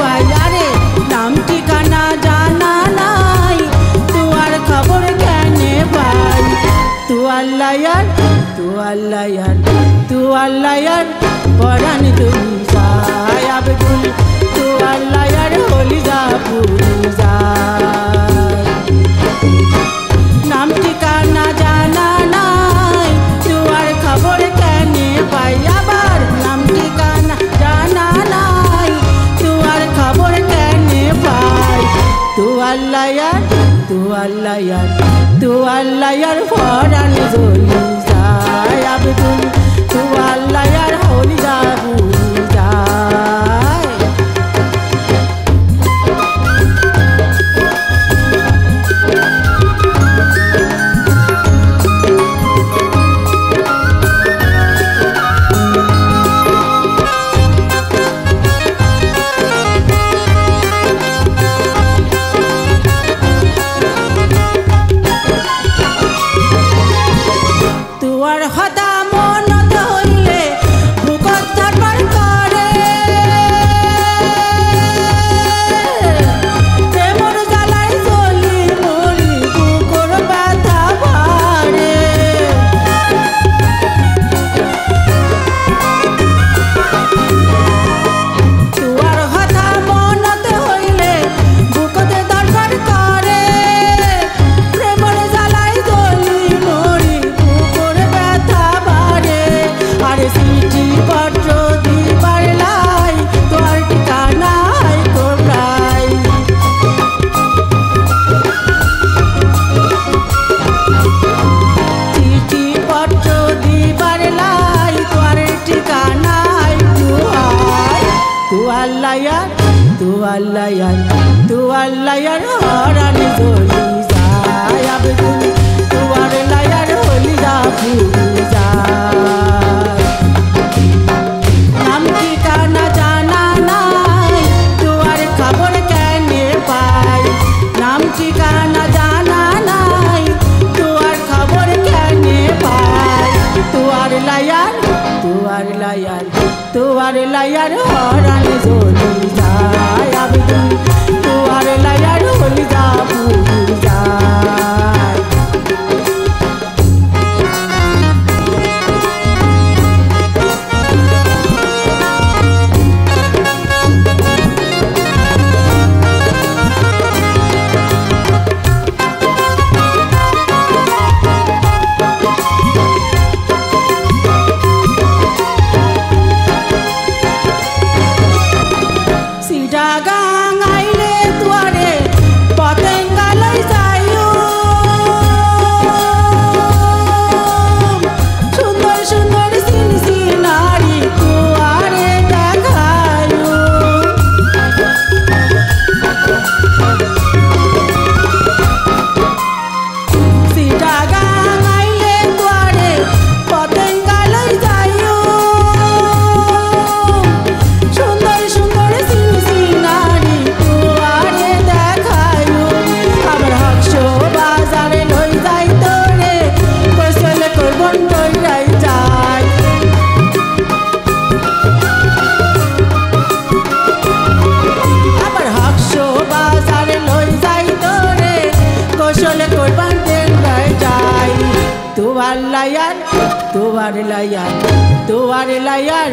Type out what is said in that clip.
পাই আরে নাম ঠিকানা জানা নাই তোমার খবর কেনে পাই তু আল্লাহ ইয়ার তু আল্লাহ ইয়ার তু আল্লাহ ইয়ার পরাণ তুমি সাই আব্দুল তু আল্লাহ ইয়ার হলি যা পুরি যায় নাম ঠিকানা জানা নাই তোমার খবর কেনে পাই আবার নাম ঠিকানা জানা নাই তোমার খবর কেনে পাই তু আল্লাহ ইয়ার তু আল্লাহ ইয়ার তু আল্লাহ ইয়ার পরাণ জ্বলি যায় আব্দুল তু আল্লাহ ইয়ার হলি যা পুরি যায় তুয়ার হতা মনত হইলে বুকত ধরবার করে প্রেমর জ্বালায় জ্বলি মরি বুকর ব্যথা ভারে তুয়ার হতা মনত হইলে বুকত ধরবার করে প্রেমর জ্বালায় জ্বলি মরি বুকর ব্যথা ভারে আরে চিঠি পত্র দিবার লাই তোর ঠিকানায় কোথায় চিঠি পত্র দিবার লাই তোর ঠিকানায় কোথায় তু আল্লাহ ইয়ার তু আল্লাহ ইয়ার তু আল্লাহ ইয়ার হরান জ্বলি যায় আব্দুল তু আল্লাহ ইয়ার হলি যা পুরি যায় নাম ঠিকানা জানা নাই তোমার খবর কেনে পাই নাম ঠিকানা জানা নাই তোমার খবর কেনে পাই তোমার লায়ার তোমার লায়ার তোমার লায়ার হরান জ্বলি যায় আব্দুল তোমার লায়ার হলি যা পুরি যায় সিডাগাং আইলে তুয়ারে পতেঙ্গালই যাইও সুন্দর সুন্দর সিনসিনারি তুয়ারে দেখায়ো সিডাগাং আইলে তুয়ারে পতেঙ্গালই যাইও সুন্দর সুন্দর সিনসিনারি তুয়ারে দেখায়ো আবার হাকশো বাজারে লই যাই তোরে কৌশলে করবন টইরাই যায় আবার হাকশো বাজারে লই যাই তোরে কৌশলে করবন টইরাই যায় তু আল্লাহ ইয়ার তু আল্লাহ ইয়ার তু আল্লাহ ইয়ার